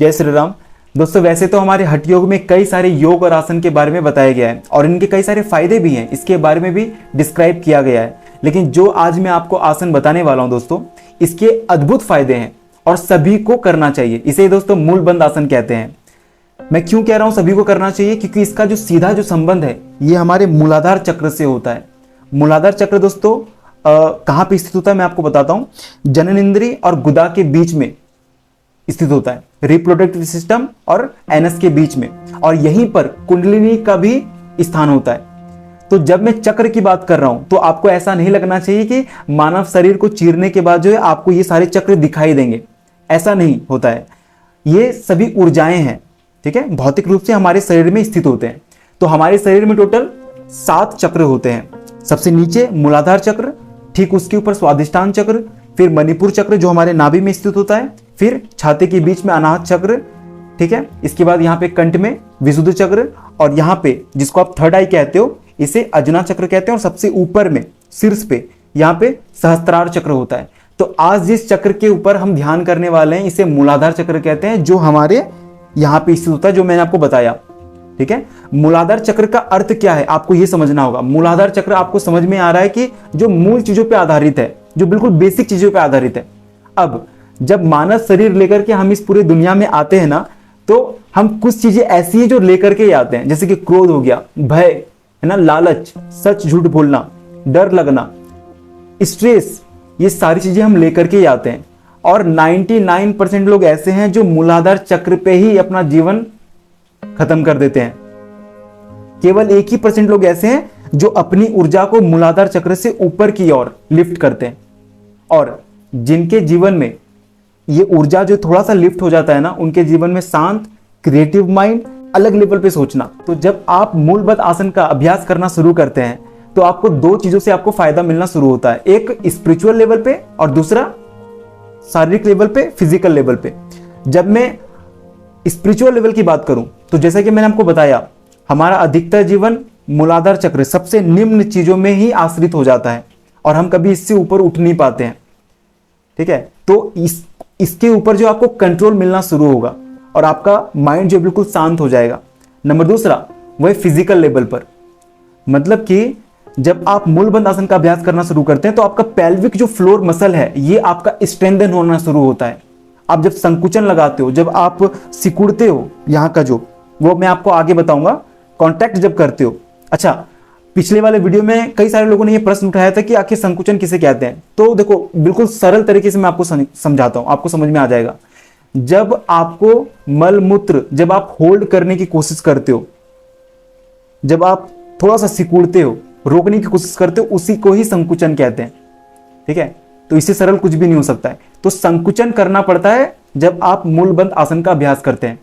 जय श्री राम। दोस्तों वैसे तो हमारे हठ योग में कई सारे योग और आसन के बारे में बताया गया है और इनके कई सारे फायदे भी हैं, इसके बारे में भी डिस्क्राइब किया गया है। लेकिन जो आज मैं आपको आसन बताने वाला हूं दोस्तों, इसके अद्भुत फायदे हैं और सभी को करना चाहिए। इसे दोस्तों मूलबंध आसन कहते हैं। मैं क्यों कह रहा हूं सभी को करना चाहिए? क्योंकि इसका जो सीधा जो संबंध है ये हमारे मूलाधार चक्र से होता है। मूलाधार चक्र दोस्तों कहां पे स्थित होता है मैं आपको बताता हूं। जननेंद्रिय और गुदा के बीच में स्थित होता है, रिप्रोडक्टिव सिस्टम और एनस के बीच में, और यहीं पर कुंडलिनी का भी स्थान होता है। तो जब मैं चक्र की बात कर रहा हूं तो आपको ऐसा नहीं लगना चाहिए कि मानव शरीर को चीरने के बाद जो है आपको ये सारे चक्र दिखाई देंगे, ऐसा नहीं होता है। ये सभी ऊर्जाएं हैं, ठीक है, भौतिक रूप से हमारे शरीर में स्थित होते हैं। तो हमारे शरीर में टोटल 7 चक्र होते हैं। सबसे नीचे मूलाधार चक्र, ठीक उसके ऊपर स्वादिष्टान चक्र, फिर मणिपुर चक्र जो हमारे नाभि में स्थित होता है, फिर छाती के बीच में अनाहत चक्र, ठीक है। इसके बाद यहाँ पे कंठ में विशुद्ध चक्र, और यहाँ पे जिसको आप थर्ड आई कहते हो इसे अजना चक्र कहते हैं, और सबसे ऊपर में शीर्ष पे यहाँ पे सहस्त्रार चक्र होता है। तो आज जिस चक्र के ऊपर हम ध्यान करने वाले हैं इसे मूलाधार चक्र कहते हैं, जो हमारे यहाँ पे स्थित होता है, जो मैंने आपको बताया, ठीक है। मूलाधार चक्र का अर्थ क्या है आपको ये समझना होगा। मूलाधार चक्र आपको समझ में आ रहा है कि जो मूल चीजों पे आधारित है, जो बिल्कुल बेसिक चीजों पे आधारित है। अब जब मानव शरीर लेकर के हम इस पूरी दुनिया में आते हैं ना, तो हम कुछ चीजें ऐसी हैं जो लेकर के आते हैं, जैसे कि क्रोध हो गया, भय है ना, लालच, सच झूठ बोलना, डर लगना, स्ट्रेस, ये सारी चीजें हम लेकर के आते हैं। और 99% लोग ऐसे हैं जो मूलाधार चक्र पे ही अपना जीवन खत्म कर देते हैं। केवल 1% लोग ऐसे हैं जो अपनी ऊर्जा को मूलाधार चक्र से ऊपर की ओर लिफ्ट करते हैं, और जिनके जीवन में ये ऊर्जा जो थोड़ा सा लिफ्ट हो जाता है ना, उनके जीवन में शांत, क्रिएटिव माइंड, अलग लेवल पे सोचना। तो जब आप मूलबद्ध आसन का अभ्यास करना शुरू करते हैं तो आपको 2 चीजों से आपको फायदा मिलना शुरू होता है, एक स्पिरिचुअल लेवल पे और दूसरा शारीरिक लेवल पे, फिजिकल लेवल पे। जब मैं स्पिरिचुअल लेवल की बात करूं तो जैसा कि मैंने आपको बताया, हमारा अधिकतर जीवन मूलाधार चक्र सबसे निम्न चीजों में ही आश्रित हो जाता है और हम कभी इससे ऊपर उठ नहीं पाते हैं, ठीक है। तो इसके ऊपर जो आपको कंट्रोल मिलना शुरू होगा और आपका माइंड जो बिल्कुल शांत हो जाएगा। नंबर दूसरा वह फिजिकल लेवल पर, मतलब कि जब आप मूलबंध आसन का अभ्यास करना शुरू करते हैं तो आपका पेल्विक जो फ्लोर मसल है ये आपका स्ट्रेंथन होना शुरू होता है। आप जब संकुचन लगाते हो, जब आप सिकुड़ते हो, यहाँ का जो वो मैं आपको आगे बताऊंगा, कॉन्टैक्ट जब करते हो। अच्छा, पिछले वाले वीडियो में कई सारे लोगों ने ये प्रश्न उठाया था कि आखिर संकुचन किसे कहते हैं। तो देखो बिल्कुल सरल तरीके से मैं आपको समझाता हूं, आपको समझ में आ जाएगा। जब आपको मल मूत्र जब आप होल्ड करने की कोशिश करते हो, जब आप थोड़ा सा सिकुड़ते हो, रोकने की कोशिश करते हो, उसी को ही संकुचन कहते हैं, ठीक है। तो इससे सरल कुछ भी नहीं हो सकता है। तो संकुचन करना पड़ता है जब आप मूलबंध आसन का अभ्यास करते हैं।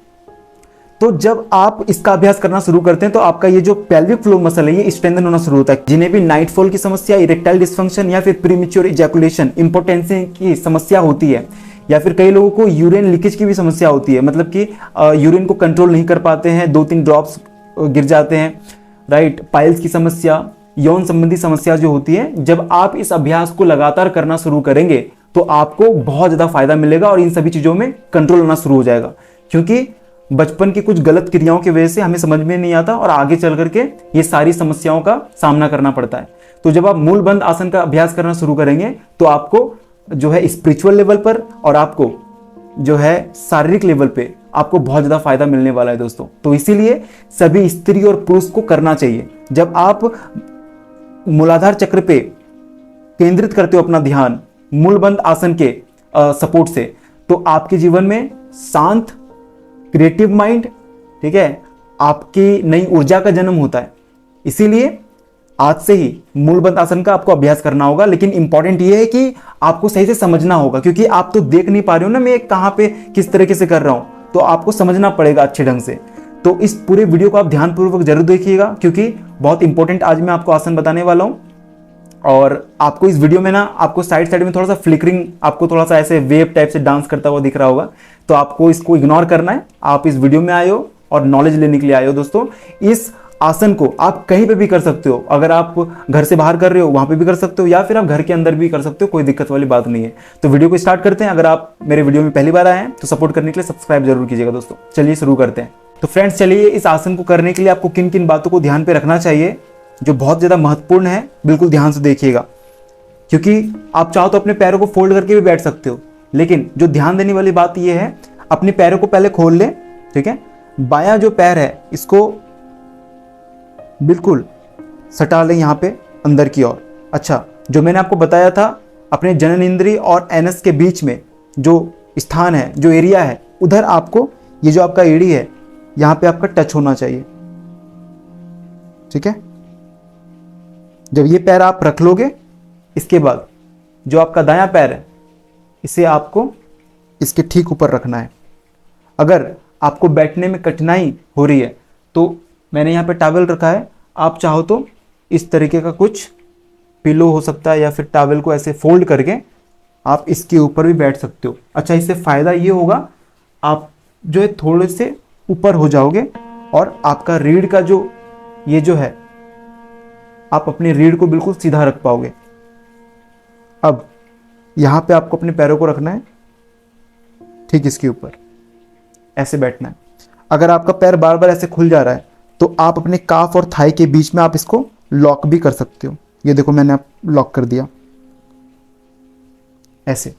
तो जब आप इसका अभ्यास करना शुरू करते हैं तो आपका ये जो पेल्विक फ्लोर मसल है ये स्ट्रेंथन होना शुरू होता है। जिन्हें भी नाइटफॉल की समस्या, इरेक्टाइल डिस्फंक्शन या फिर प्रीमेच्योर इजैकुलेशन, इंपोटेंसी की समस्या होती है, या फिर कई लोगों को यूरिन लीकेज की भी समस्या होती है, मतलब कि यूरिन को कंट्रोल नहीं कर पाते हैं, 2-3 ड्रॉप्स गिर जाते हैं, राइट, पाइल्स की समस्या, यौन संबंधी समस्या जो होती है, जब आप इस अभ्यास को लगातार करना शुरू करेंगे तो आपको बहुत ज्यादा फायदा मिलेगा और इन सभी चीजों में कंट्रोल होना शुरू हो जाएगा। क्योंकि बचपन की कुछ गलत क्रियाओं की वजह से हमें समझ में नहीं आता और आगे चल करके ये सारी समस्याओं का सामना करना पड़ता है। तो जब आप मूलबंध आसन का अभ्यास करना शुरू करेंगे तो आपको जो है स्पिरिचुअल लेवल पर और आपको जो है शारीरिक लेवल पे आपको बहुत ज्यादा फायदा मिलने वाला है दोस्तों। तो इसीलिए सभी स्त्री और पुरुष को करना चाहिए। जब आप मूलाधार चक्र पे केंद्रित करते हो अपना ध्यान मूलबंध आसन के सपोर्ट से, तो आपके जीवन में शांत, क्रिएटिव माइंड, ठीक है, आपकी नई ऊर्जा का जन्म होता है। इसीलिए आज से ही मूलबंध आसन का आपको अभ्यास करना होगा। लेकिन इंपॉर्टेंट ये है कि आपको सही से समझना होगा, क्योंकि आप तो देख नहीं पा रहे हो ना मैं कहां पे किस तरीके से कर रहा हूं, तो आपको समझना पड़ेगा अच्छे ढंग से। तो इस पूरे वीडियो को आप ध्यानपूर्वक जरूर देखिएगा, क्योंकि बहुत इंपॉर्टेंट आज मैं आपको आसन बताने वाला हूं। और आपको इस वीडियो में ना आपको साइड में थोड़ा सा फ्लिकरिंग, आपको थोड़ा सा ऐसे वेव टाइप से डांस करता हुआ दिख रहा होगा, तो आपको इसको इग्नोर करना है। आप इस वीडियो में आए हो और नॉलेज लेने के लिए आए हो दोस्तों। इस आसन को आप कहीं पे भी कर सकते हो। अगर आप घर से बाहर कर रहे हो वहां पे भी कर सकते हो, या फिर आप घर के अंदर भी कर सकते हो, कोई दिक्कत वाली बात नहीं है। तो वीडियो को स्टार्ट करते हैं। अगर आप मेरे वीडियो में पहली बार आए हैं तो सपोर्ट करने के लिए सब्सक्राइब जरूर कीजिएगा दोस्तों। चलिए शुरू करते हैं। तो फ्रेंड्स चलिए, इस आसन को करने के लिए आपको किन किन बातों को ध्यान पे रखना चाहिए जो बहुत ज्यादा महत्वपूर्ण है, बिल्कुल ध्यान से देखिएगा। क्योंकि आप चाहो तो अपने पैरों को फोल्ड करके भी बैठ सकते हो, लेकिन जो ध्यान देने वाली बात यह है, अपने पैरों को पहले खोल लें, ठीक है। बायां जो पैर है इसको बिल्कुल सटा लें यहाँ पे अंदर की ओर। अच्छा, जो मैंने आपको बताया था, अपने जननेंद्रिय और एनस के बीच में जो स्थान है, जो एरिया है, उधर आपको ये जो आपका एड़ी है यहाँ पे आपका टच होना चाहिए, ठीक है। जब ये पैर आप रख लोगे, इसके बाद जो आपका दायां पैर है इसे आपको इसके ठीक ऊपर रखना है। अगर आपको बैठने में कठिनाई हो रही है तो मैंने यहाँ पे टॉवल रखा है, आप चाहो तो इस तरीके का कुछ पिलो हो सकता है, या फिर टॉवल को ऐसे फोल्ड करके आप इसके ऊपर भी बैठ सकते हो। अच्छा, इससे फायदा ये होगा, आप जो है थोड़े से ऊपर हो जाओगे और आपका रीढ़ का जो ये जो है, आप अपनी रीढ़ को बिल्कुल सीधा रख पाओगे। अब यहां पे आपको अपने पैरों को रखना है, ठीक इसके ऊपर ऐसे बैठना है। अगर आपका पैर बार बार ऐसे खुल जा रहा है तो आप अपने काफ और थाई के बीच में आप इसको लॉक भी कर सकते हो। ये देखो, मैंने आप लॉक कर दिया ऐसे।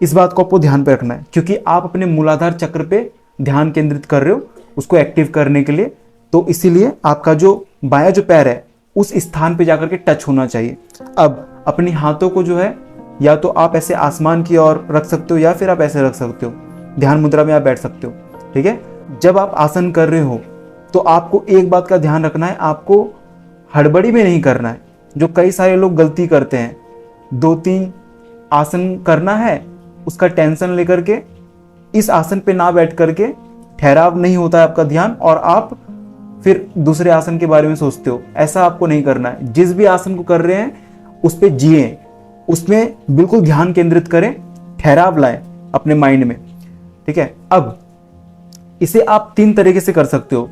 इस बात को आपको ध्यान पे रखना है, क्योंकि आप अपने मूलाधार चक्र पे ध्यान केंद्रित कर रहे हो उसको एक्टिव करने के लिए। तो इसीलिए आपका जो बायां जो पैर है उस स्थान पे जाकर के टच होना चाहिए। अब अपने हाथों को जो है, या तो आप ऐसे आसमान की ओर रख सकते हो, या फिर आप ऐसे रख सकते हो, ध्यान मुद्रा में आप बैठ सकते हो, ठीक है। जब आप आसन कर रहे हो तो आपको एक बात का ध्यान रखना है, आपको हड़बड़ी में नहीं करना है। जो कई सारे लोग गलती करते हैं, 2-3 आसन करना है, उसका टेंशन लेकर के इस आसन पे ना बैठ करके ठहराव नहीं होता है आपका ध्यान, और आप फिर दूसरे आसन के बारे में सोचते हो। ऐसा आपको नहीं करना है। जिस भी आसन को कर रहे हैं उस पे जिए, उसमें बिल्कुल ध्यान केंद्रित करें, ठहराव लाएं अपने माइंड में, ठीक है। अब इसे आप 3 तरीके से कर सकते हो।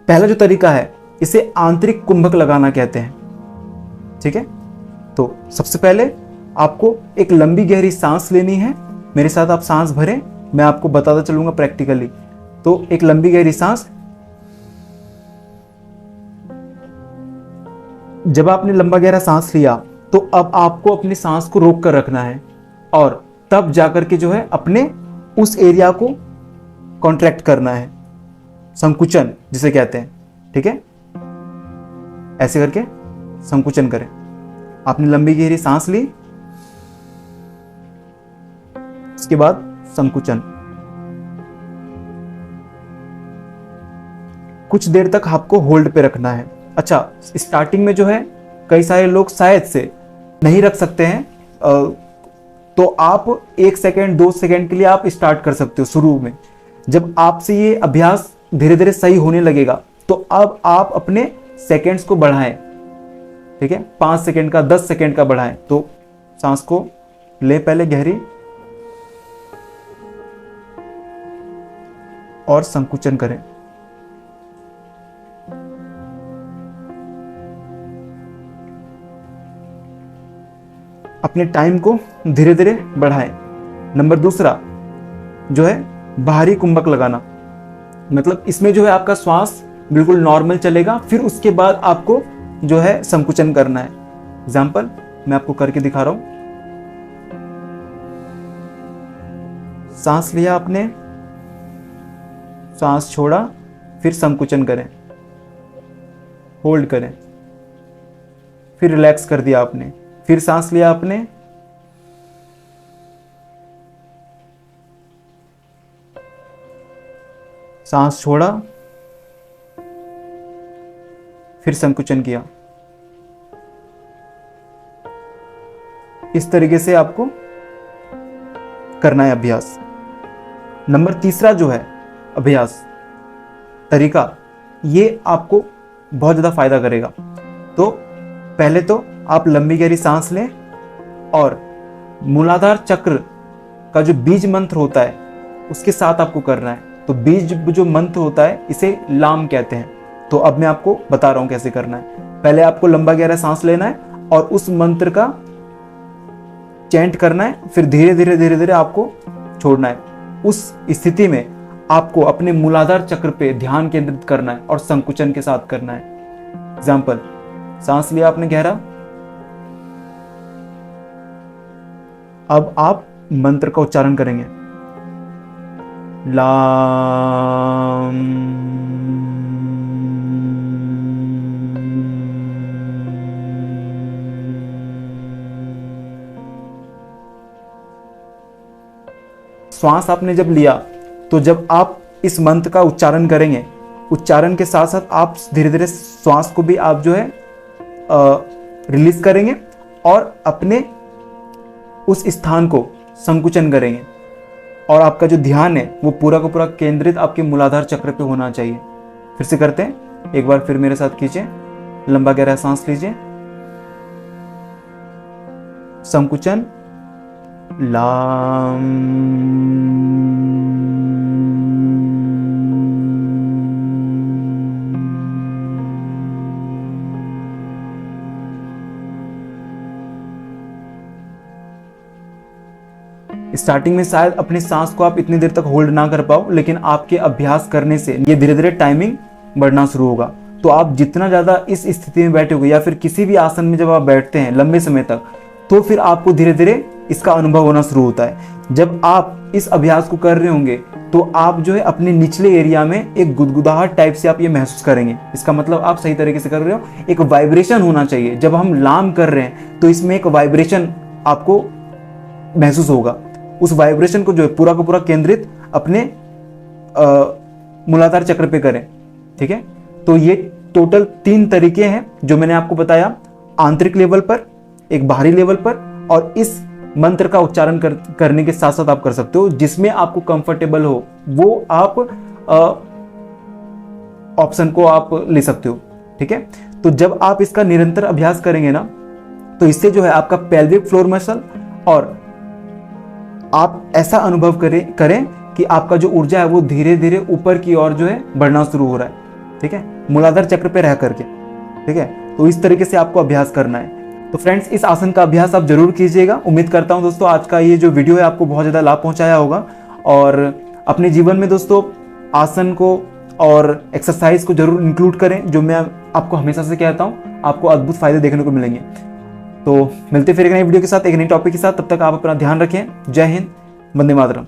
पहला जो तरीका है, इसे आंतरिक कुंभक लगाना कहते हैं, ठीक है। तो सबसे पहले आपको एक लंबी गहरी सांस लेनी है। मेरे साथ आप सांस भरें, मैं आपको बताता चलूंगा प्रैक्टिकली। तो एक लंबी गहरी सांस। जब आपने लंबा गहरा सांस लिया तो अब आपको अपनी सांस को रोक कर रखना है, और तब जाकर के जो है अपने उस एरिया को कॉन्ट्रैक्ट करना है, संकुचन जिसे कहते हैं, ठीक है। ऐसे करके संकुचन करें। आपने लंबी गहरी सांस ली, इसके बाद संकुचन। कुछ देर तक आपको होल्ड पे रखना है। अच्छा, स्टार्टिंग में जो है कई सारे लोग शायद से नहीं रख सकते हैं, तो आप 1 सेकेंड 2 सेकेंड के लिए आप स्टार्ट कर सकते हो शुरू में। जब आपसे ये अभ्यास धीरे धीरे सही होने लगेगा तो अब आप अपने सेकेंड्स को बढ़ाएं, ठीक है। 5 सेकेंड का, 10 सेकेंड का बढ़ाएं। तो सांस को ले पहले गहरी, और संकुचन करें। अपने टाइम को धीरे धीरे बढ़ाएं। नंबर दूसरा जो है बाहरी कुंभक लगाना, मतलब इसमें जो है आपका श्वास बिल्कुल नॉर्मल चलेगा, फिर उसके बाद आपको जो है संकुचन करना है। एग्जाम्पल मैं आपको करके दिखा रहा हूं। सांस लिया आपने, सांस छोड़ा, फिर संकुचन करें, होल्ड करें, फिर रिलैक्स कर दिया आपने, फिर सांस लिया आपने, सांस छोड़ा, फिर संकुचन किया। इस तरीके से आपको करना है अभ्यास। नंबर तीसरा जो है अभ्यास तरीका, ये आपको बहुत ज़्यादा फायदा करेगा। तो पहले तो आप लंबी गहरी सांस लें और मूलाधार चक्र का जो बीज मंत्र होता है उसके साथ आपको करना है। तो बीज जो मंत्र होता है इसे लाम कहते हैं। तो अब मैं आपको बता रहा हूं कैसे करना है। पहले आपको लंबा गहरा सांस लेना है और उस मंत्र का चैंट करना है, फिर धीरे धीरे धीरे धीरे आपको छोड़ना है। उस स्थिति में आपको अपने मूलाधार चक्र पे ध्यान केंद्रित करना है और संकुचन के साथ करना है। एग्जाम्पल, सांस लिया आपने गहरा, अब आप मंत्र का उच्चारण करेंगे, लाम। श्वास आपने जब लिया तो जब आप इस मंत्र का उच्चारण करेंगे, उच्चारण के साथ साथ आप धीरे धीरे श्वास को भी आप जो है रिलीज करेंगे और अपने उस स्थान को संकुचन करेंगे और आपका जो ध्यान है वो पूरा का पूरा केंद्रित आपके मूलाधार चक्र पे होना चाहिए। फिर से करते हैं, एक बार फिर मेरे साथ खींचे, लंबा गहरा सांस लीजिए, संकुचन, लाम। स्टार्टिंग में शायद अपनी सांस को आप इतनी देर तक होल्ड ना कर पाओ, लेकिन आपके अभ्यास करने से ये धीरे धीरे टाइमिंग बढ़ना शुरू होगा। तो आप जितना ज्यादा इस स्थिति में बैठोगे या फिर किसी भी आसन में जब आप बैठते हैं लंबे समय तक, तो फिर आपको धीरे धीरे इसका अनुभव होना शुरू होता है। जब आप इस अभ्यास को कर रहे होंगे तो आप जो है अपने निचले एरिया में एक गुदगुदाहट टाइप से आप ये महसूस करेंगे। इसका मतलब आप सही तरीके से कर रहे हो, एक वाइब्रेशन होना चाहिए। जब हम लाम कर रहे हैं तो इसमें एक वाइब्रेशन आपको महसूस होगा। उस वाइब्रेशन को जो है पूरा का पूरा केंद्रित अपने मूलाधार चक्र पे करें, ठीक है। तो ये टोटल 3 तरीके हैं जो मैंने आपको बताया, आंतरिक लेवल पर, एक बाहरी लेवल पर, और इस मंत्र का उच्चारण करने के साथ साथ आप कर सकते हो। जिसमें आपको कंफर्टेबल हो वो आप ऑप्शन को आप ले सकते हो, ठीक है। तो जब आप इसका निरंतर अभ्यास करेंगे ना, तो इससे जो है आपका पेल्विक फ्लोर मसल, और आप ऐसा अनुभव करें कि आपका जो ऊर्जा है वो धीरे धीरे ऊपर की ओर जो है बढ़ना शुरू हो रहा है, ठीक है, मूलाधार चक्र पे रह करके, ठीक है। तो इस तरीके से आपको अभ्यास करना है। तो फ्रेंड्स, इस आसन का अभ्यास आप जरूर कीजिएगा। उम्मीद करता हूं दोस्तों आज का ये जो वीडियो है आपको बहुत ज़्यादा लाभ पहुंचाया होगा, और अपने जीवन में दोस्तों आसन को और एक्सरसाइज को जरूर इंक्लूड करें। जो मैं आपको हमेशा से कहता हूं, आपको अद्भुत फायदे देखने को मिलेंगे। तो मिलते फिर एक नई वीडियो के साथ, एक नई टॉपिक के साथ। तब तक आप अपना ध्यान रखें। जय हिंद, वंदे मातरम।